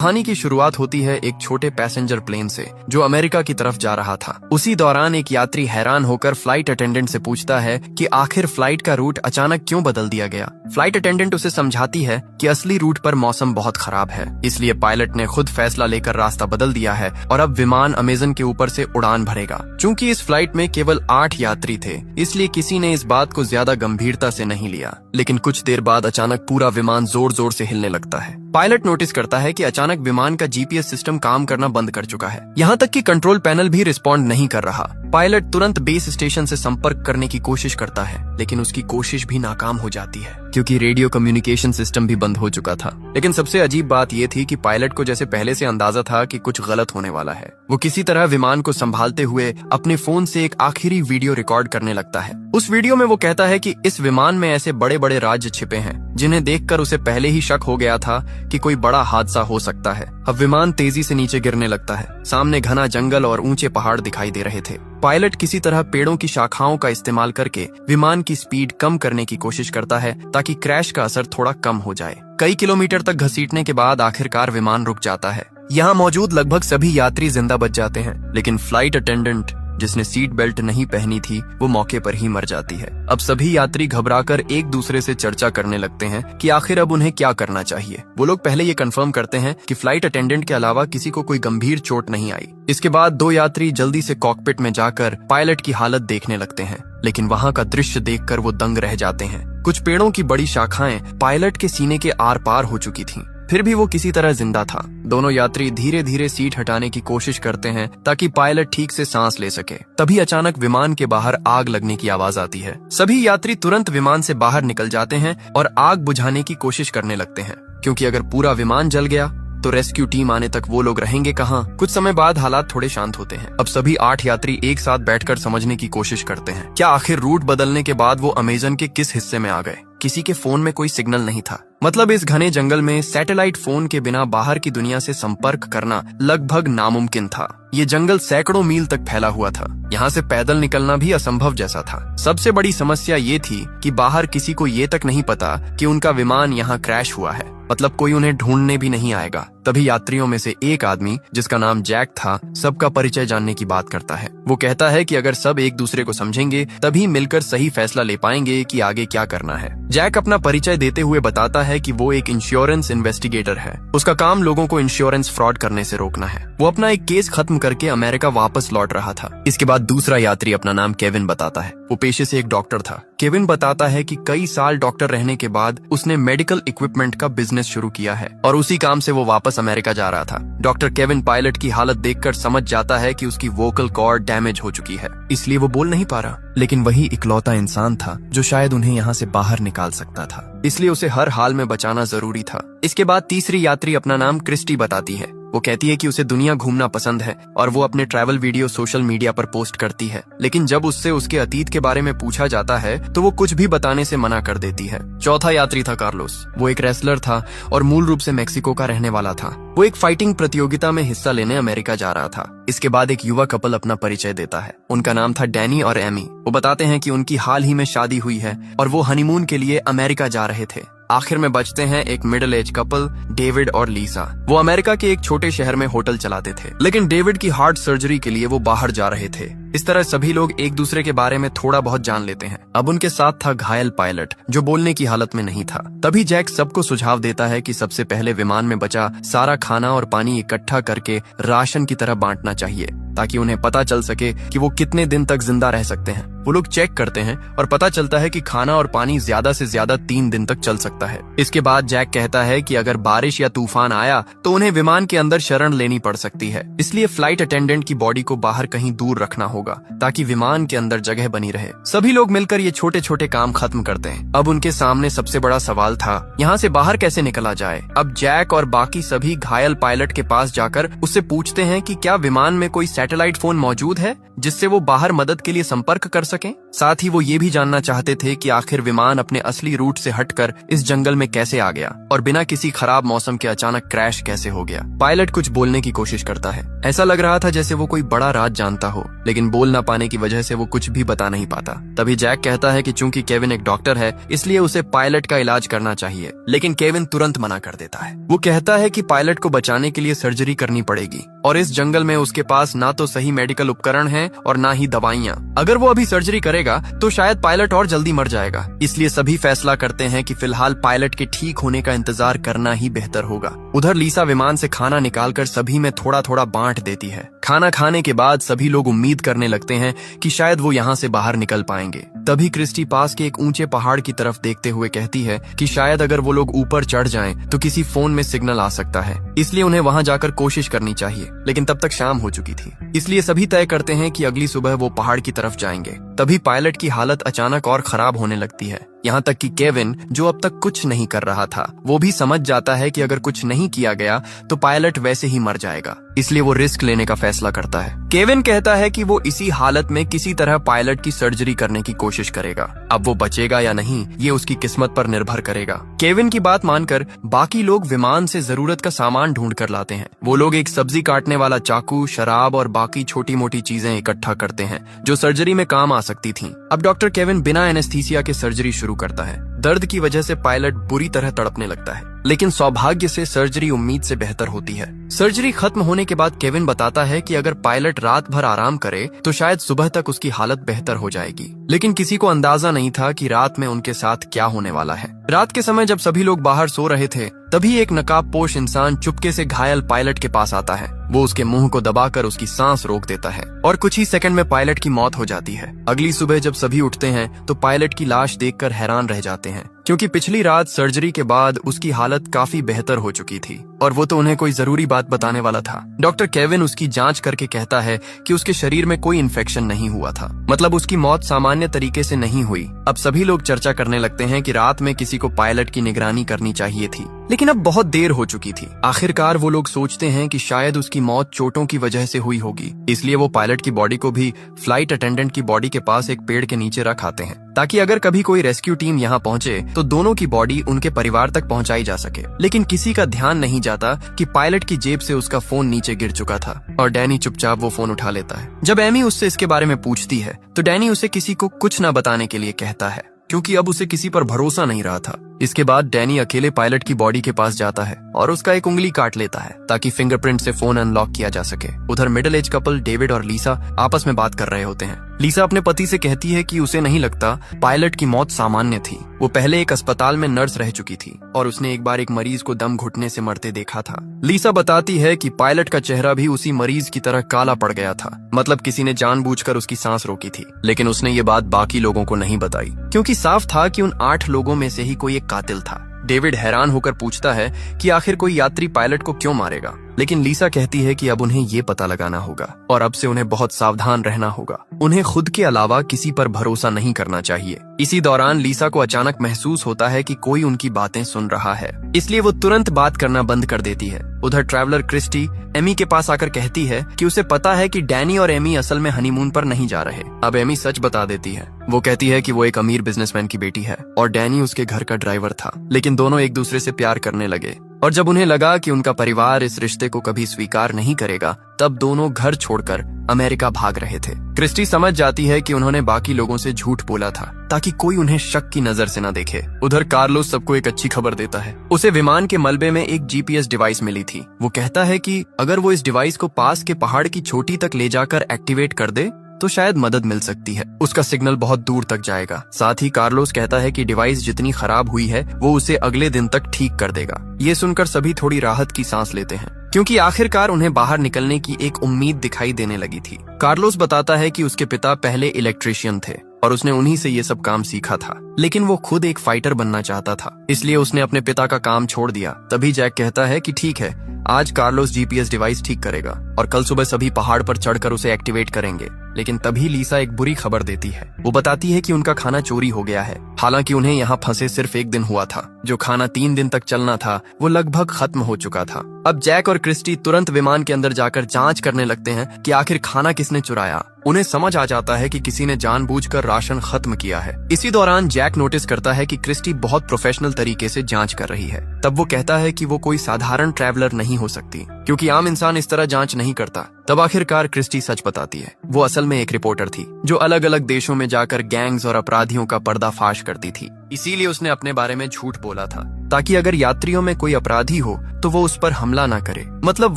कहानी की शुरुआत होती है एक छोटे पैसेंजर प्लेन से जो अमेरिका की तरफ जा रहा था। उसी दौरान एक यात्री हैरान होकर फ्लाइट अटेंडेंट से पूछता है कि आखिर फ्लाइट का रूट अचानक क्यों बदल दिया गया। फ्लाइट अटेंडेंट उसे समझाती है कि असली रूट पर मौसम बहुत खराब है, इसलिए पायलट ने खुद फैसला लेकर रास्ता बदल दिया है और अब विमान अमेज़न के ऊपर से उड़ान भरेगा। चूंकि इस फ्लाइट में केवल 8 यात्री थे, इसलिए किसी ने इस बात को ज्यादा गंभीरता से नहीं लिया। लेकिन कुछ देर बाद अचानक पूरा विमान जोर जोर से हिलने लगता है। पायलट नोटिस करता है कि अचानक विमान का जीपीएस सिस्टम काम करना बंद कर चुका है। यहाँ तक कि कंट्रोल पैनल भी रिस्पॉन्ड नहीं कर रहा। पायलट तुरंत बेस स्टेशन से संपर्क करने की कोशिश करता है, लेकिन उसकी कोशिश भी नाकाम हो जाती है क्योंकि रेडियो कम्युनिकेशन सिस्टम भी बंद हो चुका था। लेकिन सबसे अजीब बात यह थी कि पायलट को जैसे पहले से अंदाजा था कि कुछ गलत होने वाला है। वो किसी तरह विमान को संभालते हुए अपने फोन से एक आखिरी वीडियो रिकॉर्ड करने लगता है। उस वीडियो में वो कहता है कि इस विमान में ऐसे बड़े बड़े राज्य छिपे हैं जिन्हें देखकर उसे पहले ही शक हो गया था कि कोई बड़ा हादसा हो सकता है। अब विमान तेजी से नीचे गिरने लगता है। सामने घना जंगल और ऊंचे पहाड़ दिखाई दे रहे थे। पायलट किसी तरह पेड़ों की शाखाओं का इस्तेमाल करके विमान की स्पीड कम करने की कोशिश करता है ताकि क्रैश का असर थोड़ा कम हो जाए। कई किलोमीटर तक घसीटने के बाद आखिरकार विमान रुक जाता है। यहाँ मौजूद लगभग सभी यात्री जिंदा बच जाते हैं, लेकिन फ्लाइट अटेंडेंट जिसने सीट बेल्ट नहीं पहनी थी वो मौके पर ही मर जाती है। अब सभी यात्री घबराकर एक दूसरे से चर्चा करने लगते हैं कि आखिर अब उन्हें क्या करना चाहिए। वो लोग पहले ये कंफर्म करते हैं कि फ्लाइट अटेंडेंट के अलावा किसी को कोई गंभीर चोट नहीं आई। इसके बाद 2 यात्री जल्दी से कॉकपिट में जाकर पायलट की हालत देखने लगते हैं, लेकिन वहाँ का दृश्य देखकर वो दंग रह जाते हैं। कुछ पेड़ों की बड़ी शाखाएं पायलट के सीने के आर पार हो चुकी थीं। फिर भी वो किसी तरह जिंदा था। दोनों यात्री धीरे धीरे सीट हटाने की कोशिश करते हैं ताकि पायलट ठीक से सांस ले सके। तभी अचानक विमान के बाहर आग लगने की आवाज आती है। सभी यात्री तुरंत विमान से बाहर निकल जाते हैं और आग बुझाने की कोशिश करने लगते हैं, क्योंकि अगर पूरा विमान जल गया तो रेस्क्यू टीम आने तक वो लोग रहेंगे कहाँ। कुछ समय बाद हालात थोड़े शांत होते हैं। अब सभी 8 यात्री एक साथ बैठकर समझने की कोशिश करते हैं क्या आखिर रूट बदलने के बाद वो अमेज़न के किस हिस्से में आ गए। किसी के फोन में कोई सिग्नल नहीं था। मतलब इस घने जंगल में सैटेलाइट फोन के बिना बाहर की दुनिया से संपर्क करना लगभग नामुमकिन था। ये जंगल सैकड़ों मील तक फैला हुआ था। यहाँ से पैदल निकलना भी असंभव जैसा था। सबसे बड़ी समस्या ये थी कि बाहर किसी को ये तक नहीं पता कि उनका विमान यहाँ क्रैश हुआ है। मतलब कोई उन्हें ढूंढने भी नहीं आएगा। तभी यात्रियों में से एक आदमी जिसका नाम जैक था सबका परिचय जानने की बात करता है। वो कहता है कि अगर सब एक दूसरे को समझेंगे तभी मिलकर सही फैसला ले पाएंगे कि आगे क्या करना है। जैक अपना परिचय देते हुए बताता है कि वो एक इंश्योरेंस इन्वेस्टिगेटर है। उसका काम लोगों को इंश्योरेंस फ्रॉड करने से रोकना है। वो अपना एक केस खत्म करके अमेरिका वापस लौट रहा था। इसके बाद दूसरा यात्री अपना नाम केविन बताता है। वो पेशे से एक डॉक्टर था। केविन बताता है कि कई साल डॉक्टर रहने के बाद उसने मेडिकल इक्विपमेंट का बिजनेस शुरू किया है और उसी काम से वो वापस अमेरिका जा रहा था। डॉक्टर केविन पायलट की हालत देखकर समझ जाता है कि उसकी वोकल कॉर्ड डैमेज हो चुकी है, इसलिए वो बोल नहीं पा रहा। लेकिन वही इकलौता इंसान था जो शायद उन्हें यहाँ से बाहर निकाल सकता था, इसलिए उसे हर हाल में बचाना जरूरी था। इसके बाद तीसरी यात्री अपना नाम क्रिस्टी बताती है। वो कहती है कि उसे दुनिया घूमना पसंद है और वो अपने ट्रैवल वीडियो सोशल मीडिया पर पोस्ट करती है। लेकिन जब उससे उसके अतीत के बारे में पूछा जाता है तो वो कुछ भी बताने से मना कर देती है। चौथा यात्री था कार्लोस। वो एक रेसलर था और मूल रूप से मेक्सिको का रहने वाला था। वो एक फाइटिंग प्रतियोगिता में हिस्सा लेने अमेरिका जा रहा था। इसके बाद एक युवा कपल अपना परिचय देता है। उनका नाम था डैनी और एमी। वो बताते हैं कि उनकी हाल ही में शादी हुई है और वो हनीमून के लिए अमेरिका जा रहे थे। आखिर में बचते हैं एक मिडिल एज कपल डेविड और लीसा। वो अमेरिका के एक छोटे शहर में होटल चलाते थे, लेकिन डेविड की हार्ट सर्जरी के लिए वो बाहर जा रहे थे। इस तरह सभी लोग एक दूसरे के बारे में थोड़ा बहुत जान लेते हैं। अब उनके साथ था घायल पायलट जो बोलने की हालत में नहीं था। तभी जैक सबको सुझाव देता है कि सबसे पहले विमान में बचा सारा खाना और पानी इकट्ठा करके राशन की तरह बांटना चाहिए ताकि उन्हें पता चल सके कि वो कितने दिन तक जिंदा रह सकते हैं। वो लोग चेक करते हैं और पता चलता है कि खाना और पानी ज्यादा से ज्यादा 3 दिन तक चल सकता है। इसके बाद जैक कहता है कि अगर बारिश या तूफान आया तो उन्हें विमान के अंदर शरण लेनी पड़ सकती है, इसलिए फ्लाइट अटेंडेंट की बॉडी को बाहर कहीं दूर रखना होगा ताकि विमान के अंदर जगह बनी रहे। सभी लोग मिलकर ये छोटे छोटे काम खत्म करते हैं। अब उनके सामने सबसे बड़ा सवाल था यहाँ से बाहर कैसे निकला जाए। अब जैक और बाकी सभी घायल पायलट के पास जाकर उससे पूछते हैं कि क्या विमान में कोई सैटेलाइट फोन मौजूद है जिससे वो बाहर मदद के लिए संपर्क कर सकें। साथ ही वो ये भी जानना चाहते थे कि आखिर विमान अपने असली रूट से हटकर इस जंगल में कैसे आ गया और बिना किसी खराब मौसम के अचानक क्रैश कैसे हो गया। पायलट कुछ बोलने की कोशिश करता है। ऐसा लग रहा था जैसे वो कोई बड़ा राज जानता हो, लेकिन बोल ना पाने की वजह से वो कुछ भी बता नहीं पाता। तभी जैक कहता है कि चूंकि केविन एक डॉक्टर है इसलिए उसे पायलट का इलाज करना चाहिए, लेकिन केविन तुरंत मना कर देता है। वो कहता है कि पायलट को बचाने के लिए सर्जरी करनी पड़ेगी और इस जंगल में उसके पास ना तो सही मेडिकल उपकरण है और ना ही दवाइयाँ। अगर वो अभी सर्जरी करेगा तो शायद पायलट और जल्दी मर जाएगा। इसलिए सभी फैसला करते हैं कि फिलहाल पायलट के ठीक होने का इंतजार करना ही बेहतर होगा। उधर लीसा विमान से खाना निकालकर सभी में थोड़ा थोड़ा बांट देती है। खाना खाने के बाद सभी लोग उम्मीद करने लगते हैं कि शायद वो यहाँ से बाहर निकल पाएंगे। तभी क्रिस्टी पास के एक ऊंचे पहाड़ की तरफ देखते हुए कहती है कि शायद अगर वो लोग ऊपर चढ़ जाएं तो किसी फोन में सिग्नल आ सकता है, इसलिए उन्हें वहां जाकर कोशिश करनी चाहिए। लेकिन तब तक शाम हो चुकी थी, इसलिए सभी तय करते हैं कि अगली सुबह वो पहाड़ की तरफ जाएंगे। तभी पायलट की हालत अचानक और खराब होने लगती है, यहाँ तक कि केविन जो अब तक कुछ नहीं कर रहा था वो भी समझ जाता है कि अगर कुछ नहीं किया गया तो पायलट वैसे ही मर जाएगा। इसलिए वो रिस्क लेने का फैसला करता है। केविन कहता है कि वो इसी हालत में किसी तरह पायलट की सर्जरी करने की कोशिश करेगा। अब वो बचेगा या नहीं ये उसकी किस्मत पर निर्भर करेगा। केविन की बात मानकर बाकी लोग विमान से जरूरत का सामान ढूंढ कर लाते हैं। वो लोग एक सब्जी काटने वाला चाकू, शराब और बाकी छोटी मोटी चीजें इकट्ठा करते हैं जो सर्जरी में काम आ सकती थीं। अब डॉक्टर केविन बिना एनेस्थीसिया के सर्जरी शुरू करता है। दर्द की वजह से पायलट बुरी तरह तड़पने लगता है, लेकिन सौभाग्य से सर्जरी उम्मीद से बेहतर होती है। सर्जरी खत्म होने के बाद केविन बताता है कि अगर पायलट रात भर आराम करे तो शायद सुबह तक उसकी हालत बेहतर हो जाएगी। लेकिन किसी को अंदाजा नहीं था कि रात में उनके साथ क्या होने वाला है। रात के समय जब सभी लोग बाहर सो रहे थे तभी एक नकाबपोश इंसान चुपके से घायल पायलट के पास आता है। वो उसके मुंह को दबाकर उसकी सांस रोक देता है और कुछ ही सेकंड में पायलट की मौत हो जाती है। अगली सुबह जब सभी उठते हैं तो पायलट की लाश देखकर हैरान रह जाते हैं, क्योंकि पिछली रात सर्जरी के बाद उसकी हालत काफी बेहतर हो चुकी थी और वो तो उन्हें कोई जरूरी बात बताने वाला था। डॉक्टर केविन उसकी जांच करके कहता है कि उसके शरीर में कोई इन्फेक्शन नहीं हुआ था, मतलब उसकी मौत सामान्य तरीके से नहीं हुई। अब सभी लोग चर्चा करने लगते हैं कि रात में किसी को पायलट की निगरानी करनी चाहिए थी, लेकिन अब बहुत देर हो चुकी थी। आखिरकार वो लोग सोचते हैं कि शायद उसकी मौत चोटों की वजह से हुई होगी, इसलिए वो पायलट की बॉडी को भी फ्लाइट अटेंडेंट की बॉडी के पास एक पेड़ के नीचे रख आते हैं, ताकि अगर कभी कोई रेस्क्यू टीम यहाँ पहुँचे तो दोनों की बॉडी उनके परिवार तक पहुँचाई जा सके। लेकिन किसी का ध्यान नहीं जाता कि पायलट की जेब से उसका फोन नीचे गिर चुका था और डैनी चुपचाप वो फोन उठा लेता है। जब एमी उससे इसके बारे में पूछती है तो डैनी उसे किसी को कुछ न बताने के लिए कहता है, क्योंकि अब उसे किसी पर भरोसा नहीं रहा था। इसके बाद डैनी अकेले पायलट की बॉडी के पास जाता है और उसका एक उंगली काट लेता है ताकि फिंगरप्रिंट से फोन अनलॉक किया जा सके। उधर मिडिल एज कपल डेविड और लीसा आपस में बात कर रहे होते हैं। लीसा अपने पति से कहती है कि उसे नहीं लगता पायलट की मौत सामान्य थी। वो पहले एक अस्पताल में नर्स रह चुकी थी और उसने एक बार एक मरीज को दम घुटने से मरते देखा था। लीसा बताती है कि पायलट का चेहरा भी उसी मरीज की तरह काला पड़ गया था, मतलब किसी ने जानबूझकर उसकी सांस रोकी थी। लेकिन उसने ये बात बाकी लोगों को नहीं बताई, क्योंकि साफ था कि उन 8 लोगों में से ही कोई एक कातिल था। डेविड हैरान होकर पूछता है कि आखिर कोई यात्री पायलट को क्यों मारेगा, लेकिन लीसा कहती है कि अब उन्हें ये पता लगाना होगा और अब से उन्हें बहुत सावधान रहना होगा। उन्हें खुद के अलावा किसी पर भरोसा नहीं करना चाहिए। इसी दौरान लीसा को अचानक महसूस होता है कि कोई उनकी बातें सुन रहा है, इसलिए वो तुरंत बात करना बंद कर देती है। उधर ट्रैवलर क्रिस्टी एमी के पास आकर कहती है कि उसे पता है कि डैनी और एमी असल में हनीमून पर नहीं जा रहे। अब एमी सच बता देती है। वो कहती है कि वो एक अमीर बिजनेसमैन की बेटी है और डैनी उसके घर का ड्राइवर था, लेकिन दोनों एक दूसरे से प्यार करने लगे और जब उन्हें लगा कि उनका परिवार इस रिश्ते को कभी स्वीकार नहीं करेगा तब दोनों घर छोड़कर अमेरिका भाग रहे थे। क्रिस्टी समझ जाती है कि उन्होंने बाकी लोगों से झूठ बोला था ताकि कोई उन्हें शक की नजर से न देखे। उधर कार्लोस सबको एक अच्छी खबर देता है। उसे विमान के मलबे में एक जीपीएस डिवाइस मिली थी। वो कहता है कि अगर वो इस डिवाइस को पास के पहाड़ की चोटी तक ले जाकर एक्टिवेट कर दे तो शायद मदद मिल सकती है। उसका सिग्नल बहुत दूर तक जाएगा। साथ ही कार्लोस कहता है कि डिवाइस जितनी खराब हुई है वो उसे अगले दिन तक ठीक कर देगा। ये सुनकर सभी थोड़ी राहत की सांस लेते हैं, क्योंकि आखिरकार उन्हें बाहर निकलने की एक उम्मीद दिखाई देने लगी थी। कार्लोस बताता है कि उसके पिता पहले इलेक्ट्रिशियन थे और उसने उन्हीं से ये सब काम सीखा था, लेकिन वो खुद एक फाइटर बनना चाहता था, इसलिए उसने अपने पिता का काम छोड़ दिया। तभी जैक कहता है कि ठीक है, आज कार्लोस जीपीएस डिवाइस ठीक करेगा और कल सुबह सभी पहाड़ पर चढ़कर उसे एक्टिवेट करेंगे। लेकिन तभी लीसा एक बुरी खबर देती है। वो बताती है कि उनका खाना चोरी हो गया है। हालांकि उन्हें यहाँ फंसे सिर्फ एक दिन हुआ था। जो खाना 3 दिन तक चलना था वो लगभग खत्म हो चुका था। अब जैक और क्रिस्टी तुरंत विमान के अंदर जाकर जांच करने लगते हैं कि आखिर खाना किसने चुराया। उन्हें समझ आ जाता है कि किसी ने जानबूझकर राशन खत्म किया है। इसी दौरान जैक नोटिस करता है कि क्रिस्टी बहुत प्रोफेशनल तरीके से जांच कर रही है। तब वो कहता है कि वो कोई साधारण ट्रैवलर नहीं हो सकती, क्योंकि आम इंसान इस तरह जांच नहीं करता। तब आखिरकार क्रिस्टी सच बताती है। वो असल में एक रिपोर्टर थी जो अलग अलग देशों में जाकर गैंग्स और अपराधियों का पर्दाफाश करती थी। इसीलिए उसने अपने बारे में झूठ बोला था, ताकि अगर यात्रियों में कोई अपराधी हो तो वो उस पर हमला ना करे। मतलब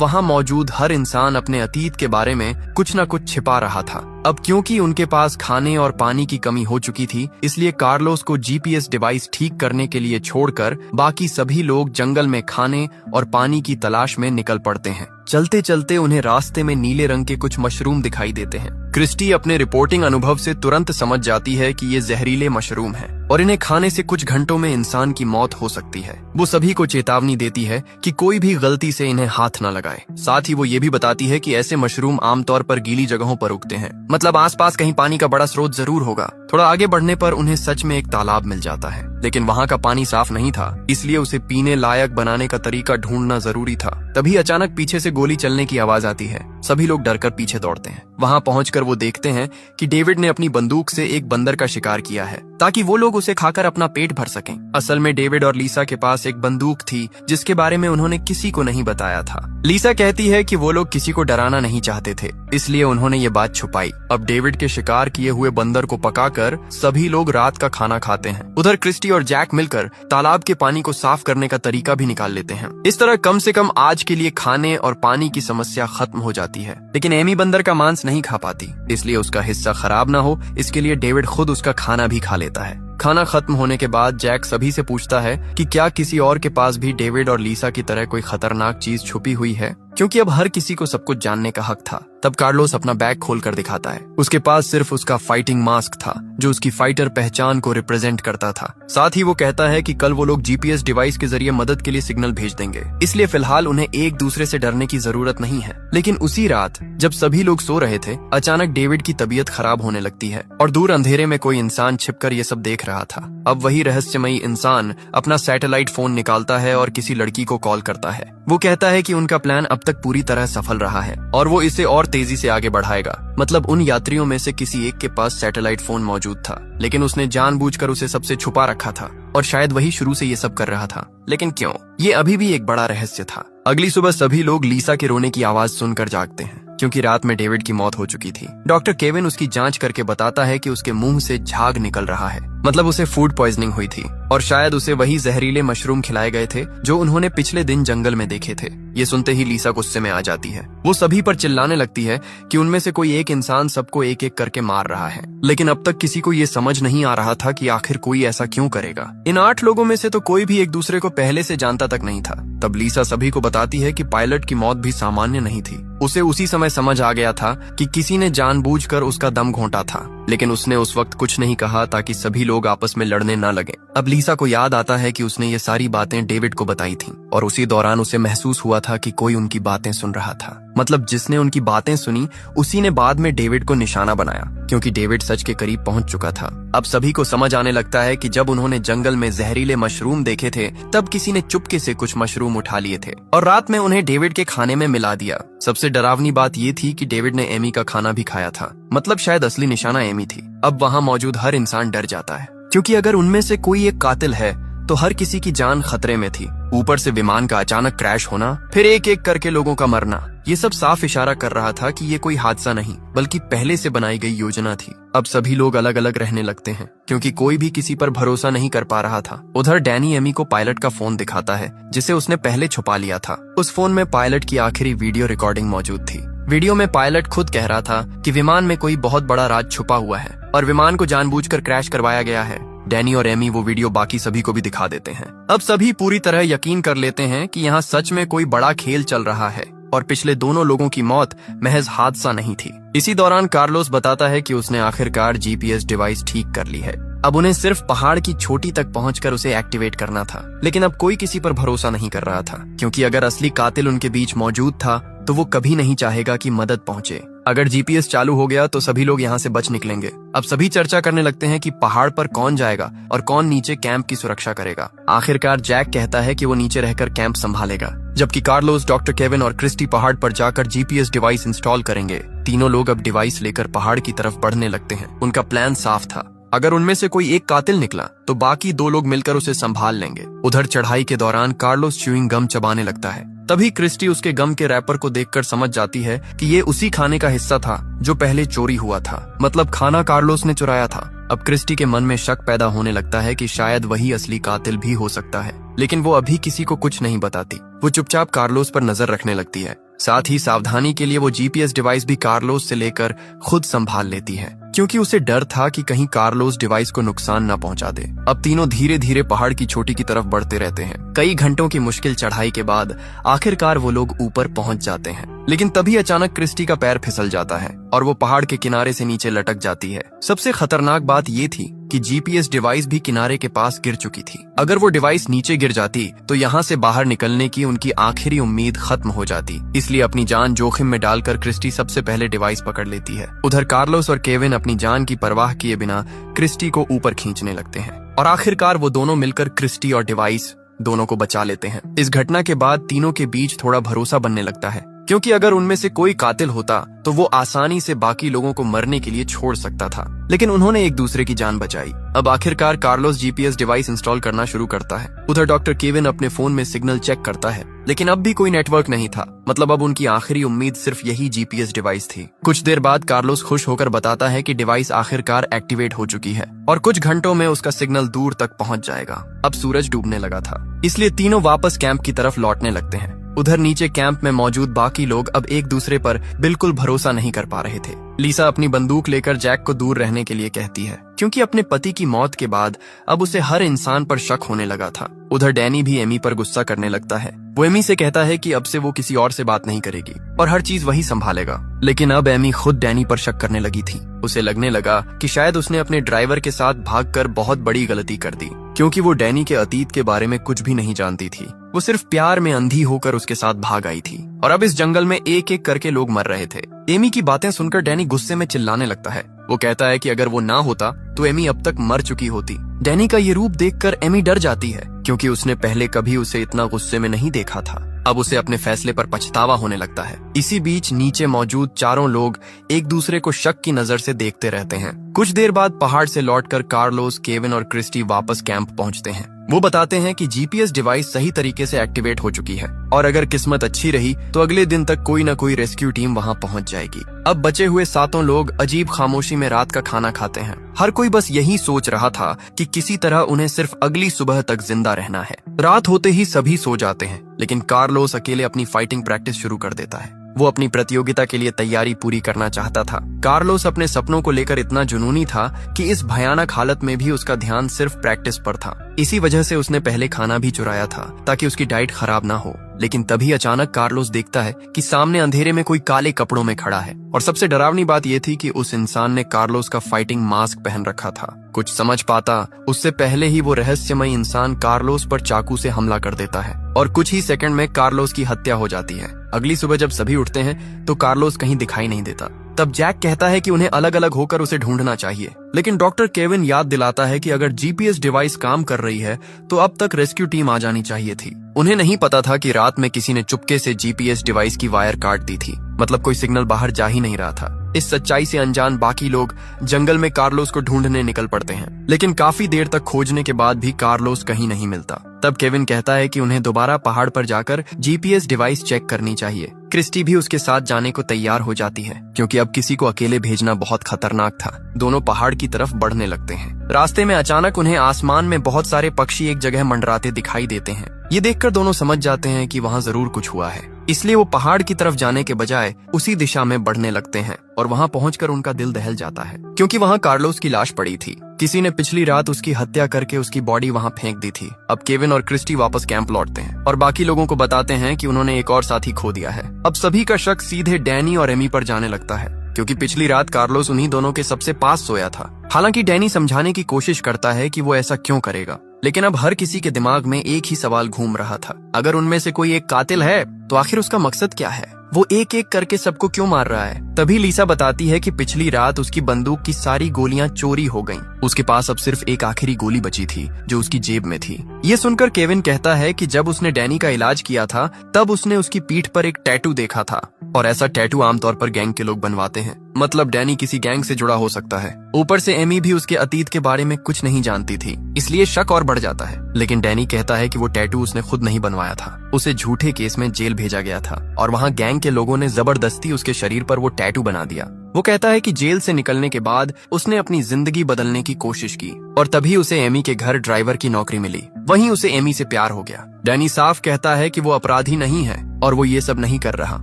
वहाँ मौजूद हर इंसान अपने अतीत के बारे में कुछ न कुछ छिपा रहा था। अब क्योंकि उनके पास खाने और पानी की कमी हो चुकी थी, इसलिए कार्लोस को जीपीएस डिवाइस ठीक करने के लिए छोड़कर बाकी सभी लोग जंगल में खाने और पानी की तलाश में निकल पड़ते हैं। चलते चलते उन्हें रास्ते में नीले रंग के कुछ मशरूम दिखाई देते हैं। क्रिस्टी अपने रिपोर्टिंग अनुभव से तुरंत समझ जाती है कि ये जहरीले मशरूम हैं और इन्हें खाने से कुछ घंटों में इंसान की मौत हो सकती है। वो सभी को चेतावनी देती है कि कोई भी गलती से इन्हें हाथ न लगाए। साथ ही वो ये भी बताती है कि ऐसे मशरूम आमतौर पर गीली जगहों पर उगते हैं, मतलब आसपास कहीं पानी का बड़ा स्रोत जरूर होगा। थोड़ा आगे बढ़ने पर उन्हें सच में एक तालाब मिल जाता है, लेकिन वहाँ का पानी साफ नहीं था, इसलिए उसे पीने लायक बनाने का तरीका ढूंढना जरूरी था। तभी अचानक पीछे से गोली चलने की आवाज आती है। सभी लोग डरकर पीछे दौड़ते हैं। वहाँ पहुंचकर वो देखते हैं कि डेविड ने अपनी बंदूक से एक बंदर का शिकार किया है, ताकि वो लोग उसे खाकर अपना पेट भर सकें। असल में डेविड और लीसा के पास एक बंदूक थी जिसके बारे में उन्होंने किसी को नहीं बताया था। लीसा कहती है कि वो लोग किसी को डराना नहीं चाहते थे, इसलिए उन्होंने ये बात छुपाई। अब डेविड के शिकार किए हुए बंदर को पकाकर सभी लोग रात का खाना खाते हैं। उधर क्रिस्टी और जैक मिलकर तालाब के पानी को साफ करने का तरीका भी निकाल लेते हैं। इस तरह कम से कम आज के लिए खाने और पानी की समस्या खत्म हो जाती है। लेकिन एमी बंदर का मांस नहीं खा पाती, इसलिए उसका हिस्सा खराब ना हो इसके लिए डेविड खुद उसका खाना भी खा लेता है। खाना खत्म होने के बाद जैक सभी से पूछता है कि क्या किसी और के पास भी डेविड और लीसा की तरह कोई खतरनाक चीज छुपी हुई है, क्योंकि अब हर किसी को सब कुछ जानने का हक था। तब कार्लोस अपना बैग खोलकर दिखाता है। उसके पास सिर्फ उसका फाइटिंग मास्क था जो उसकी फाइटर पहचान को रिप्रेजेंट करता था। साथ ही वो कहता है कि कल वो लोग जीपीएस डिवाइस के जरिए मदद के लिए सिग्नल भेज देंगे, इसलिए फिलहाल उन्हें एक दूसरे से डरने की जरूरत नहीं है। लेकिन उसी रात जब सभी लोग सो रहे थे, अचानक डेविड की तबीयत खराब होने लगती है और दूर अंधेरे में कोई इंसान छिपकर ये सब देख रहा था। अब वही रहस्यमयी इंसान अपना सैटेलाइट फोन निकालता है और किसी लड़की को कॉल करता है। वो कहता है कि उनका प्लान अब तक पूरी तरह सफल रहा है और वो इसे और तेजी से आगे बढ़ाएगा। मतलब उन यात्रियों में से किसी एक के पास सैटेलाइट फोन मौजूद था, लेकिन उसने जानबूझकर उसे सबसे छुपा रखा था और शायद वही शुरू से ये सब कर रहा था। लेकिन क्यों, ये अभी भी एक बड़ा रहस्य था। अगली सुबह सभी लोग लीसा के रोने की आवाज सुनकर जागते हैं, क्योंकि रात में डेविड की मौत हो चुकी थी। डॉक्टर केविन उसकी जांच करके बताता है कि उसके मुंह से झाग निकल रहा है, मतलब उसे फूड पॉइजनिंग हुई थी और शायद उसे वही जहरीले मशरूम खिलाए गए थे जो उन्होंने पिछले दिन जंगल में देखे थे। ये सुनते ही लीसा गुस्से में आ जाती है। वो सभी पर चिल्लाने लगती है कि उनमें से कोई एक इंसान सबको एक एक करके मार रहा है, लेकिन अब तक किसी को ये समझ नहीं आ रहा था कि आखिर कोई ऐसा क्यों करेगा। इन 8 लोगों में से तो कोई भी एक दूसरे को पहले से जानता तक नहीं था। तब लीसा सभी को बताती है कि पायलट की मौत भी सामान्य नहीं थी। उसे उसी समय समझ आ गया था कि किसी ने जानबूझकर उसका दम घोंटा था, लेकिन उसने उस वक्त कुछ नहीं कहा ताकि सभी लोग आपस में लड़ने न लगे। अब लीसा को याद आता है कि उसने ये सारी बातें डेविड को बताई थीं और उसी दौरान उसे महसूस हुआ था कि कोई उनकी बातें सुन रहा था। मतलब जिसने उनकी बातें सुनी उसी ने बाद में डेविड को निशाना बनाया, क्योंकि डेविड सच के करीब पहुंच चुका था। अब सभी को समझ आने लगता है कि जब उन्होंने जंगल में जहरीले मशरूम देखे थे तब किसी ने चुपके से कुछ मशरूम उठा लिए थे और रात में उन्हें डेविड के खाने में मिला दिया। सबसे डरावनी बात ये थी कि डेविड ने एमी का खाना भी खाया था, मतलब शायद असली निशाना एमी थी। अब वहाँ मौजूद हर इंसान डर जाता है, क्योंकि अगर उनमें से कोई एक कातिल है तो हर किसी की जान खतरे में थी। ऊपर से विमान का अचानक क्रैश होना, फिर एक एक करके लोगों का मरना, ये सब साफ इशारा कर रहा था कि ये कोई हादसा नहीं बल्कि पहले से बनाई गई योजना थी। अब सभी लोग अलग अलग रहने लगते हैं, क्योंकि कोई भी किसी पर भरोसा नहीं कर पा रहा था। उधर डैनी एमी को पायलट का फोन दिखाता है जिसे उसने पहले छुपा लिया था। उस फोन में पायलट की आखिरी वीडियो रिकॉर्डिंग मौजूद थी। वीडियो में पायलट खुद कह रहा था कि विमान में कोई बहुत बड़ा राज छुपा हुआ है और विमान को जानबूझकर क्रैश करवाया गया है। डैनी और एमी वो वीडियो बाकी सभी को भी दिखा देते हैं। अब सभी पूरी तरह यकीन कर लेते हैं कि यहाँ सच में कोई बड़ा खेल चल रहा है और पिछले दोनों लोगों की मौत महज हादसा नहीं थी। इसी दौरान कार्लोस बताता है कि उसने आखिरकार जीपीएस डिवाइस ठीक कर ली है। अब उन्हें सिर्फ पहाड़ की चोटी तक पहुंचकर उसे एक्टिवेट करना था। लेकिन अब कोई किसी पर भरोसा नहीं कर रहा था, क्योंकि अगर असली कातिल उनके बीच मौजूद था तो वो कभी नहीं चाहेगा कि मदद पहुंचे। अगर जीपीएस चालू हो गया तो सभी लोग यहाँ से बच निकलेंगे। अब सभी चर्चा करने लगते हैं कि पहाड़ पर कौन जाएगा और कौन नीचे कैंप की सुरक्षा करेगा। आखिरकार जैक कहता है कि वो नीचे रहकर कैंप संभालेगा, जबकि कार्लोस, डॉक्टर केविन और क्रिस्टी पहाड़ पर जाकर जीपीएस डिवाइस इंस्टॉल करेंगे। तीनों लोग अब डिवाइस लेकर पहाड़ की तरफ बढ़ने लगते हैं। उनका प्लान साफ था, अगर उनमें से कोई एक कातिल निकला तो बाकी 2 लोग मिलकर उसे संभाल लेंगे। उधर चढ़ाई के दौरान कार्लोस च्यूइंग गम चबाने लगता है। तभी क्रिस्टी उसके गम के रैपर को देखकर समझ जाती है कि ये उसी खाने का हिस्सा था जो पहले चोरी हुआ था, मतलब खाना कार्लोस ने चुराया था। अब क्रिस्टी के मन में शक पैदा होने लगता है कि शायद वही असली कातिल भी हो सकता है, लेकिन वो अभी किसी को कुछ नहीं बताती। वो चुपचाप कार्लोस पर नजर रखने लगती है। साथ ही सावधानी के लिए वो जीपीएस डिवाइस भी कार्लोस से लेकर खुद संभाल लेती है, क्योंकि उसे डर था कि कहीं कार्लोस डिवाइस को नुकसान न पहुंचा दे। अब तीनों धीरे धीरे पहाड़ की चोटी की तरफ बढ़ते रहते हैं। कई घंटों की मुश्किल चढ़ाई के बाद आखिरकार वो लोग ऊपर पहुंच जाते हैं। लेकिन तभी अचानक क्रिस्टी का पैर फिसल जाता है और वो पहाड़ के किनारे से नीचे लटक जाती है। सबसे खतरनाक बात ये थी कि जीपीएस डिवाइस भी किनारे के पास गिर चुकी थी। अगर वो डिवाइस नीचे गिर जाती तो यहाँ से बाहर निकलने की उनकी आखिरी उम्मीद खत्म हो जाती। इसलिए अपनी जान जोखिम में डालकर क्रिस्टी सबसे पहले डिवाइस पकड़ लेती है। उधर कार्लोस और केविन अपनी जान की परवाह किए बिना क्रिस्टी को ऊपर खींचने लगते हैं और आखिरकार वो दोनों मिलकर क्रिस्टी और डिवाइस दोनों को बचा लेते हैं। इस घटना के बाद तीनों के बीच थोड़ा भरोसा बनने लगता है, क्योंकि अगर उनमें से कोई कातिल होता तो वो आसानी से बाकी लोगों को मरने के लिए छोड़ सकता था, लेकिन उन्होंने एक दूसरे की जान बचाई। अब आखिरकार कार्लोस जीपीएस डिवाइस इंस्टॉल करना शुरू करता है। उधर डॉक्टर केविन अपने फोन में सिग्नल चेक करता है, लेकिन अब भी कोई नेटवर्क नहीं था। मतलब अब उनकी आखिरी उम्मीद सिर्फ यही जीपीएस डिवाइस थी। कुछ देर बाद कार्लोस खुश होकर बताता है कि डिवाइस आखिरकार एक्टिवेट हो चुकी है और कुछ घंटों में उसका सिग्नल दूर तक पहुंच जाएगा। अब सूरज डूबने लगा था, इसलिए तीनों वापस कैंप की तरफ लौटने लगते हैं। उधर नीचे कैंप में मौजूद बाकी लोग अब एक दूसरे पर बिल्कुल भरोसा नहीं कर पा रहे थे। लीसा अपनी बंदूक लेकर जैक को दूर रहने के लिए कहती है, क्योंकि अपने पति की मौत के बाद अब उसे हर इंसान पर शक होने लगा था। उधर डैनी भी एमी पर गुस्सा करने लगता है। वो एमी से कहता है कि अब से वो किसी और से बात नहीं करेगी और हर चीज वही संभालेगा। लेकिन अब एमी खुद डैनी पर शक करने लगी थी। उसे लगने लगा कि शायद उसने अपने ड्राइवर के साथ भागकर बहुत बड़ी गलती कर दी, क्योंकि वो डैनी के अतीत के बारे में कुछ भी नहीं जानती थी। वो सिर्फ प्यार में अंधी होकर उसके साथ भाग आई थी और अब इस जंगल में एक एक करके लोग मर रहे थे। एमी की बातें सुनकर डैनी गुस्से में चिल्लाने लगता है। वो कहता है कि अगर वो ना होता तो एमी अब तक मर चुकी होती। डैनी का ये रूप देखकर एमी डर जाती है, क्योंकि उसने पहले कभी उसे इतना गुस्से में नहीं देखा था। अब उसे अपने फैसले पर पछतावा होने लगता है। इसी बीच नीचे मौजूद चारों लोग एक दूसरे को शक की नजर से देखते रहते हैं। कुछ देर बाद पहाड़ से लौटकर कार्लोस, केविन और क्रिस्टी वापस कैंप पहुंचते हैं। वो बताते हैं कि जीपीएस डिवाइस सही तरीके से एक्टिवेट हो चुकी है और अगर किस्मत अच्छी रही तो अगले दिन तक कोई न कोई रेस्क्यू टीम वहां पहुंच जाएगी। अब बचे हुए 7 लोग अजीब खामोशी में रात का खाना खाते हैं। हर कोई बस यही सोच रहा था कि किसी तरह उन्हें सिर्फ अगली सुबह तक जिंदा रहना है। रात होते ही सभी सो जाते हैं, लेकिन कार्लोस अकेले अपनी फाइटिंग प्रैक्टिस शुरू कर देता है। वो अपनी प्रतियोगिता के लिए तैयारी पूरी करना चाहता था। कार्लोस अपने सपनों को लेकर इतना जुनूनी था कि इस भयानक हालत में भी उसका ध्यान सिर्फ प्रैक्टिस पर था। इसी वजह से उसने पहले खाना भी चुराया था ताकि उसकी डाइट खराब ना हो। लेकिन तभी अचानक कार्लोस देखता है कि सामने अंधेरे में कोई काले कपड़ों में खड़ा है और सबसे डरावनी बात यह थी कि उस इंसान ने कार्लोस का फाइटिंग मास्क पहन रखा था। कुछ समझ पाता उससे पहले ही वो रहस्यमय इंसान कार्लोस पर चाकू से हमला कर देता है और कुछ ही सेकंड में कार्लोस की हत्या हो जाती है। अगली सुबह जब सभी उठते हैं तो कार्लोस कहीं दिखाई नहीं देता। तब जैक कहता है कि उन्हें अलग अलग होकर उसे ढूंढना चाहिए, लेकिन डॉक्टर केविन याद दिलाता है कि अगर जीपीएस डिवाइस काम कर रही है तो अब तक रेस्क्यू टीम आ जानी चाहिए थी। उन्हें नहीं पता था कि रात में किसी ने चुपके से जीपीएस डिवाइस की वायर काट दी थी, मतलब कोई सिग्नल बाहर जा ही नहीं रहा था। इस सच्चाई से अनजान बाकी लोग जंगल में कार्लोस को ढूंढने निकल पड़ते हैं, लेकिन काफी देर तक खोजने के बाद भी कार्लोस कहीं नहीं मिलता। तब केविन कहता है कि उन्हें दोबारा पहाड़ पर जाकर जीपीएस डिवाइस चेक करनी चाहिए। क्रिस्टी भी उसके साथ जाने को तैयार हो जाती है, क्योंकि अब किसी को अकेले भेजना बहुत खतरनाक था। दोनों पहाड़ की तरफ बढ़ने लगते हैं। रास्ते में अचानक उन्हें आसमान में बहुत सारे पक्षी एक जगह मंडराते दिखाई देते हैं। ये देखकर दोनों समझ जाते हैं कि वहाँ जरूर कुछ हुआ है, इसलिए वो पहाड़ की तरफ जाने के बजाय उसी दिशा में बढ़ने लगते हैं और वहाँ पहुंचकर उनका दिल दहल जाता है, क्योंकि वहाँ कार्लोस की लाश पड़ी थी। किसी ने पिछली रात उसकी हत्या करके उसकी बॉडी वहाँ फेंक दी थी। अब केविन और क्रिस्टी वापस कैंप लौटते हैं और बाकी लोगों को बताते हैं कि उन्होंने एक और साथी खो दिया है। अब सभी का शक सीधे डैनी और एमी पर जाने लगता है। क्योंकि पिछली रात कार्लोस उन्हीं दोनों के सबसे पास सोया था। हालांकि डैनी समझाने की कोशिश करता है कि वो ऐसा क्यों करेगा, लेकिन अब हर किसी के दिमाग में एक ही सवाल घूम रहा था, अगर उनमें से कोई एक कातिल है तो आखिर उसका मकसद क्या है, वो एक एक करके सबको क्यों मार रहा है। तभी लीसा बताती है कि पिछली रात उसकी बंदूक की सारी गोलियां चोरी हो गईं। उसके पास अब सिर्फ एक आखिरी गोली बची थी जो उसकी जेब में थी। ये सुनकर केविन कहता है कि जब उसने डैनी का इलाज किया था तब उसने उसकी पीठ पर एक टैटू देखा था, और ऐसा टैटू आमतौर पर गैंग के लोग बनवाते हैं, मतलब डैनी किसी गैंग से जुड़ा हो सकता है। ऊपर से एमी भी उसके अतीत के बारे में कुछ नहीं जानती थी, इसलिए शक और बढ़ जाता है। लेकिन डैनी कहता है कि वो टैटू उसने खुद नहीं बनवाया था, उसे झूठे केस में जेल भेजा गया था और वहाँ गैंग के लोगों ने जबरदस्ती उसके शरीर पर वो टैटू बना दिया। वो कहता है कि जेल से निकलने के बाद उसने अपनी जिंदगी बदलने की कोशिश की और तभी उसे एमी के घर ड्राइवर की नौकरी मिली। वहीं उसे एमी से प्यार हो गया। डैनी साफ कहता है कि वो अपराधी नहीं है और वो ये सब नहीं कर रहा।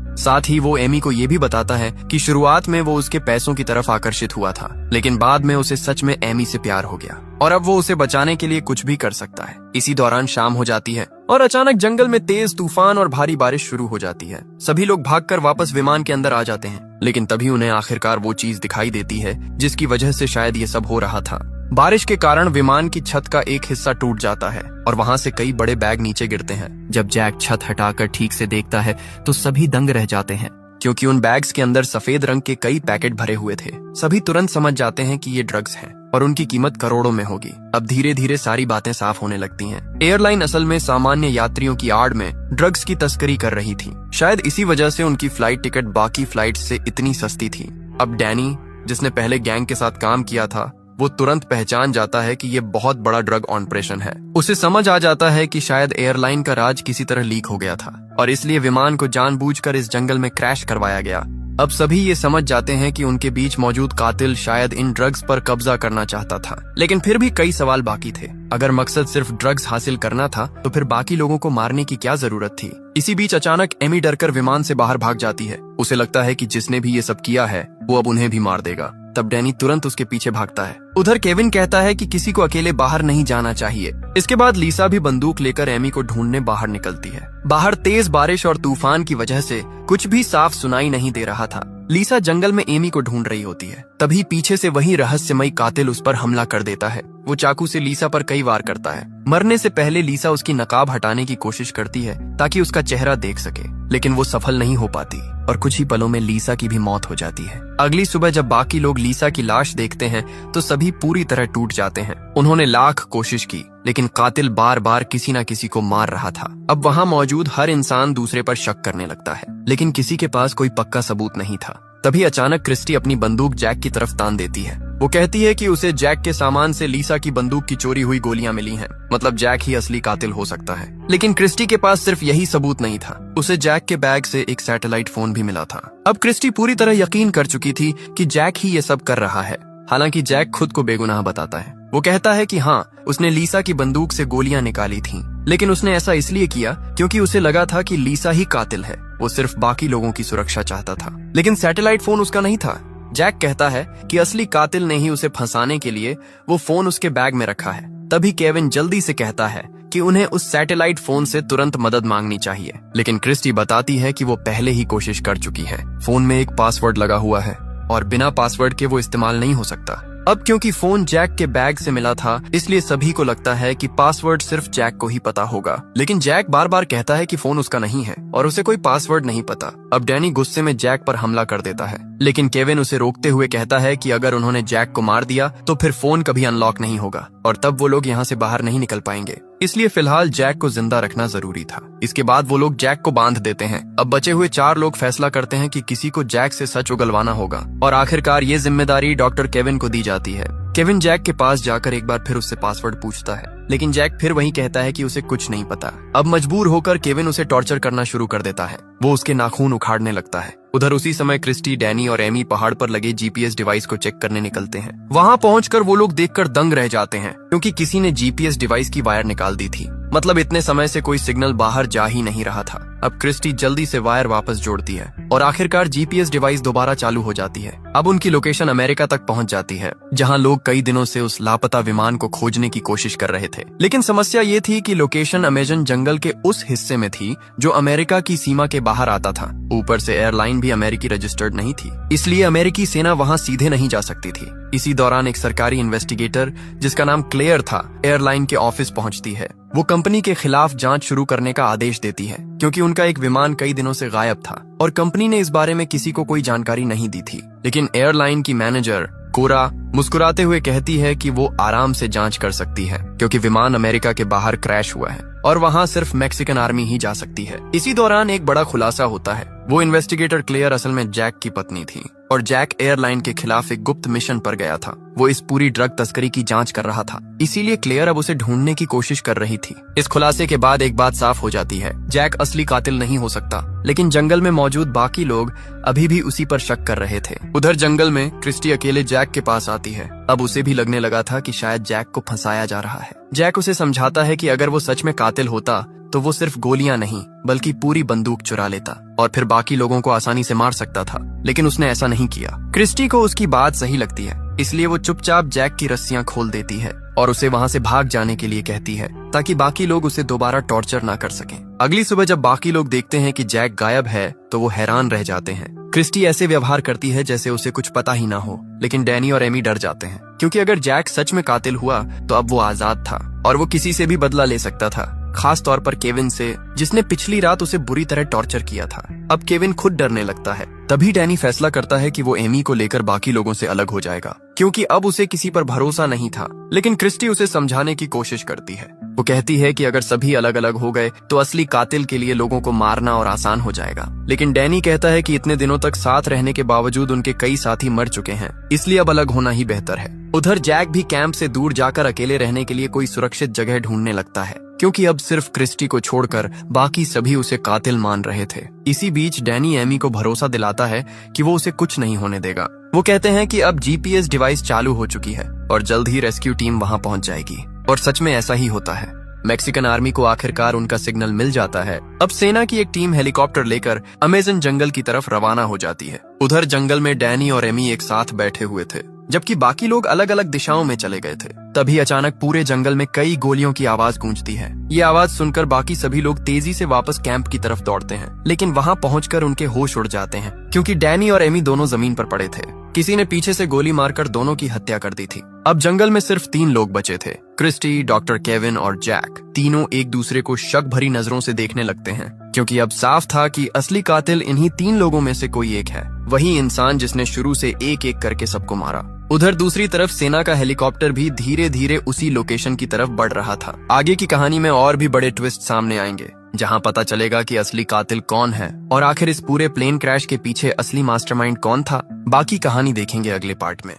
साथ ही वो एमी को ये भी बताता है कि शुरुआत में वो उसके पैसों की तरफ आकर्षित हुआ था, लेकिन बाद में उसे सच में एमी से प्यार हो गया और अब वो उसे बचाने के लिए कुछ भी कर सकता है। इसी दौरान शाम हो जाती है और अचानक जंगल में तेज तूफान और भारी बारिश शुरू हो जाती है। सभी लोग भागकर वापस विमान के अंदर आ जाते हैं, लेकिन तभी उन्हें आखिरकार वो चीज दिखाई देती है जिसकी वजह से शायद ये सब हो रहा था। बारिश के कारण विमान की छत का एक हिस्सा टूट जाता है और वहाँ से कई बड़े बैग नीचे गिरते हैं। जब जैक छत हटाकर ठीक से देखता है तो सभी दंग रह जाते हैं, क्योंकि उन बैग्स के अंदर सफेद रंग के कई पैकेट भरे हुए थे। सभी तुरंत समझ जाते हैं कि ये ड्रग्स हैं और उनकी कीमत करोड़ों में होगी। अब धीरे धीरे सारी बातें साफ होने लगती हैं। एयरलाइन असल में सामान्य यात्रियों की आड़ में ड्रग्स की तस्करी कर रही थी। शायद इसी वजह से उनकी फ्लाइट टिकट बाकी फ्लाइट से इतनी सस्ती थी। अब डैनी, जिसने पहले गैंग के साथ काम किया था, वो तुरंत पहचान जाता है कि ये बहुत बड़ा ड्रग ऑपरेशन है। उसे समझ आ जाता है कि शायद एयरलाइन का राज किसी तरह लीक हो गया था और इसलिए विमान को जानबूझकर इस जंगल में क्रैश करवाया गया। अब सभी ये समझ जाते हैं कि उनके बीच मौजूद कातिल शायद इन ड्रग्स पर कब्जा करना चाहता था, लेकिन फिर भी कई सवाल बाकी थे। अगर मकसद सिर्फ ड्रग्स हासिल करना था तो फिर बाकी लोगों को मारने की क्या जरूरत थी। इसी बीच अचानक एमी डरकर विमान से बाहर भाग जाती है। उसे लगता है कि जिसने भी ये सब किया है वो अब उन्हें भी मार देगा। तब डैनी तुरंत उसके पीछे भागता है। उधर केविन कहता है कि किसी को अकेले बाहर नहीं जाना चाहिए। इसके बाद लीसा भी बंदूक लेकर एमी को ढूंढने बाहर निकलती है। बाहर तेज बारिश और तूफान की वजह से कुछ भी साफ सुनाई नहीं दे रहा था। लीसा जंगल में एमी को ढूंढ रही होती है, तभी पीछे से वही रहस्यमयी कातिल उस पर हमला कर देता है। वो चाकू से लीसा पर कई वार करता है। मरने से पहले लीसा उसकी नकाब हटाने की कोशिश करती है ताकि उसका चेहरा देख सके, लेकिन वो सफल नहीं हो पाती और कुछ ही पलों में लीसा की भी मौत हो जाती है। अगली सुबह जब बाकी लोग लीसा की लाश देखते हैं तो सभी पूरी तरह टूट जाते हैं। उन्होंने लाख कोशिश की, लेकिन कातिल बार बार किसी न किसी को मार रहा था। अब वहाँ मौजूद हर इंसान दूसरे पर शक करने लगता है, लेकिन किसी के पास कोई पक्का सबूत नहीं था। तभी अचानक क्रिस्टी अपनी बंदूक जैक की तरफ तान देती है। वो कहती है कि उसे जैक के सामान से लीसा की बंदूक की चोरी हुई गोलियां मिली हैं, मतलब जैक ही असली कातिल हो सकता है। लेकिन क्रिस्टी के पास सिर्फ यही सबूत नहीं था, उसे जैक के बैग से एक सैटेलाइट फोन भी मिला था। अब क्रिस्टी पूरी तरह यकीन कर चुकी थी कि जैक ही ये सब कर रहा है। हालांकि जैक खुद को बेगुनाह बताता है। वो कहता है कि हाँ, उसने लीसा की बंदूक से गोलियां निकाली थीं, लेकिन उसने ऐसा इसलिए किया क्योंकि उसे लगा था कि लीसा ही कातिल है। वो सिर्फ बाकी लोगों की सुरक्षा चाहता था, लेकिन सैटेलाइट फोन उसका नहीं था। जैक कहता है कि असली कातिल ने ही उसे फंसाने के लिए वो फोन उसके बैग में रखा है। तभी केविन जल्दी से कहता है कि उन्हें उस सैटेलाइट फोन से तुरंत मदद मांगनी चाहिए, लेकिन क्रिस्टी बताती है कि वो पहले ही कोशिश कर चुकी है। फोन में एक पासवर्ड लगा हुआ है और बिना पासवर्ड के वो इस्तेमाल नहीं हो सकता। अब क्योंकि फोन जैक के बैग से मिला था, इसलिए सभी को लगता है कि पासवर्ड सिर्फ जैक को ही पता होगा। लेकिन जैक बार बार कहता है कि फोन उसका नहीं है और उसे कोई पासवर्ड नहीं पता। अब डैनी गुस्से में जैक पर हमला कर देता है, लेकिन केविन उसे रोकते हुए कहता है कि अगर उन्होंने जैक को मार दिया तो फिर फोन कभी अनलॉक नहीं होगा और तब वो लोग यहाँ से बाहर नहीं निकल पाएंगे। इसलिए फिलहाल जैक को जिंदा रखना जरूरी था। इसके बाद वो लोग जैक को बांध देते हैं। अब बचे हुए 4 लोग फैसला करते हैं कि किसी को जैक से सच उगलवाना होगा और आखिरकार ये जिम्मेदारी डॉक्टर केविन को दी जाती है। केविन जैक के पास जाकर एक बार फिर उससे पासवर्ड पूछता है, लेकिन जैक फिर वही कहता है कि उसे कुछ नहीं पता। अब मजबूर होकर केविन उसे टॉर्चर करना शुरू कर देता है। वो उसके नाखून उखाड़ने लगता है। उधर उसी समय क्रिस्टी, डैनी और एमी पहाड़ पर लगे जीपीएस डिवाइस को चेक करने निकलते हैं। वहाँ पहुंचकर वो लोग देखकर दंग रह जाते हैं, क्योंकि किसी ने जीपीएस डिवाइस की वायर निकाल दी थी। मतलब इतने समय से कोई सिग्नल बाहर जा ही नहीं रहा था। अब क्रिस्टी जल्दी से वायर वापस जोड़ती है और आखिरकार जीपीएस डिवाइस दोबारा चालू हो जाती है। अब उनकी लोकेशन अमेरिका तक पहुंच जाती है, जहां लोग कई दिनों से उस लापता विमान को खोजने की कोशिश कर रहे थे। लेकिन समस्या ये थी कि लोकेशन अमेजन जंगल के उस हिस्से में थी जो अमेरिका की सीमा के बाहर आता था। ऊपर से एयरलाइन भी अमेरिकी रजिस्टर्ड नहीं थी, इसलिए अमेरिकी सेना वहां सीधे नहीं जा सकती थी। इसी दौरान एक सरकारी इन्वेस्टिगेटर जिसका नाम क्लेयर था, एयरलाइन के ऑफिस पहुंचती है। वो कंपनी के खिलाफ जांच शुरू करने का आदेश देती है, क्योंकि उनका एक विमान कई दिनों से गायब था और कंपनी ने इस बारे में किसी को कोई जानकारी नहीं दी थी। लेकिन एयरलाइन की मैनेजर कोरा मुस्कुराते हुए कहती है कि वो आराम से जांच कर सकती है, क्योंकि विमान अमेरिका के बाहर क्रैश हुआ है और वहां सिर्फ मैक्सिकन आर्मी ही जा सकती है। इसी दौरान एक बड़ा खुलासा होता है। वो इन्वेस्टिगेटर क्लेयर असल में जैक की पत्नी थी और जैक एयरलाइन के खिलाफ एक गुप्त मिशन पर गया था। वो इस पूरी ड्रग तस्करी की जांच कर रहा था, इसीलिए क्लेयर अब उसे ढूंढने की कोशिश कर रही थी। इस खुलासे के बाद एक बात साफ हो जाती है, जैक असली कातिल नहीं हो सकता, लेकिन जंगल में मौजूद बाकी लोग अभी भी उसी पर शक कर रहे थे। उधर जंगल में क्रिस्टी अकेले जैक के पास आती है। अब उसे भी लगने लगा था कि शायद जैक को फंसाया जा रहा है। जैक उसे समझाता है कि अगर वो सच में कातिल होता तो वो सिर्फ गोलियां नहीं बल्कि पूरी बंदूक चुरा लेता और फिर बाकी लोगों को आसानी से मार सकता था, लेकिन उसने ऐसा नहीं किया। क्रिस्टी को उसकी बात सही लगती है, इसलिए वो चुपचाप जैक की रस्सियां खोल देती है और उसे वहां से भाग जाने के लिए कहती है, ताकि बाकी लोग उसे दोबारा टॉर्चर ना कर सकें। अगली सुबह जब बाकी लोग देखते हैं कि जैक गायब है तो वो हैरान रह जाते हैं। क्रिस्टी ऐसे व्यवहार करती है जैसे उसे कुछ पता ही ना हो, लेकिन डैनी और एमी डर जाते हैं, क्योंकि अगर जैक सच में कातिल हुआ तो अब वो आजाद था और वो किसी से भी बदला ले सकता था, खास तौर पर केविन से, जिसने पिछली रात उसे बुरी तरह टॉर्चर किया था। अब केविन खुद डरने लगता है। तभी डैनी फैसला करता है कि वो एमी को लेकर बाकी लोगों से अलग हो जाएगा, क्योंकि अब उसे किसी पर भरोसा नहीं था। लेकिन क्रिस्टी उसे समझाने की कोशिश करती है। वो कहती है कि अगर सभी अलग अलग हो गए तो असली कातिल के लिए लोगों को मारना और आसान हो जाएगा। लेकिन डैनी कहता है कि इतने दिनों तक साथ रहने के बावजूद उनके कई साथी मर चुके हैं, इसलिए अब अलग होना ही बेहतर है। उधर जैक भी कैंप से दूर जाकर अकेले रहने के लिए कोई सुरक्षित जगह ढूंढने लगता है, क्योंकि अब सिर्फ क्रिस्टी को छोड़कर बाकी सभी उसे कातिल मान रहे थे। इसी बीच डैनी एमी को भरोसा दिलाता है कि वो उसे कुछ नहीं होने देगा। वो कहते हैं कि अब जीपीएस डिवाइस चालू हो चुकी है और जल्द ही रेस्क्यू टीम वहां पहुंच जाएगी। और सच में ऐसा ही होता है। मैक्सिकन आर्मी को आखिरकार उनका सिग्नल मिल जाता है। अब सेना की एक टीम हेलीकॉप्टर लेकर अमेजन जंगल की तरफ रवाना हो जाती है। उधर जंगल में डैनी और एमी एक साथ बैठे हुए थे, जबकि बाकी लोग अलग अलग दिशाओं में चले गए थे। तभी अचानक पूरे जंगल में कई गोलियों की आवाज गूंजती है। ये आवाज सुनकर बाकी सभी लोग तेजी से वापस कैंप की तरफ दौड़ते हैं, लेकिन वहां पहुंचकर उनके होश उड़ जाते हैं, क्योंकि डैनी और एमी दोनों जमीन पर पड़े थे। किसी ने पीछे से गोली मारकर दोनों की हत्या कर दी थी। अब जंगल में सिर्फ 3 लोग बचे थे, क्रिस्टी, डॉक्टर केविन और जैक। तीनों एक दूसरे को शक भरी नजरों से देखने लगते हैं, क्योंकि अब साफ था कि असली कातिल इन्हीं 3 लोगों में से कोई एक है, वही इंसान जिसने शुरू से एक एक करके सबको मारा। उधर दूसरी तरफ सेना का हेलीकॉप्टर भी धीरे धीरे उसी लोकेशन की तरफ बढ़ रहा था। आगे की कहानी में और भी बड़े ट्विस्ट सामने आएंगे, जहां पता चलेगा कि असली कातिल कौन है और आखिर इस पूरे प्लेन क्रैश के पीछे असली मास्टरमाइंड कौन था। बाकी कहानी देखेंगे अगले पार्ट में।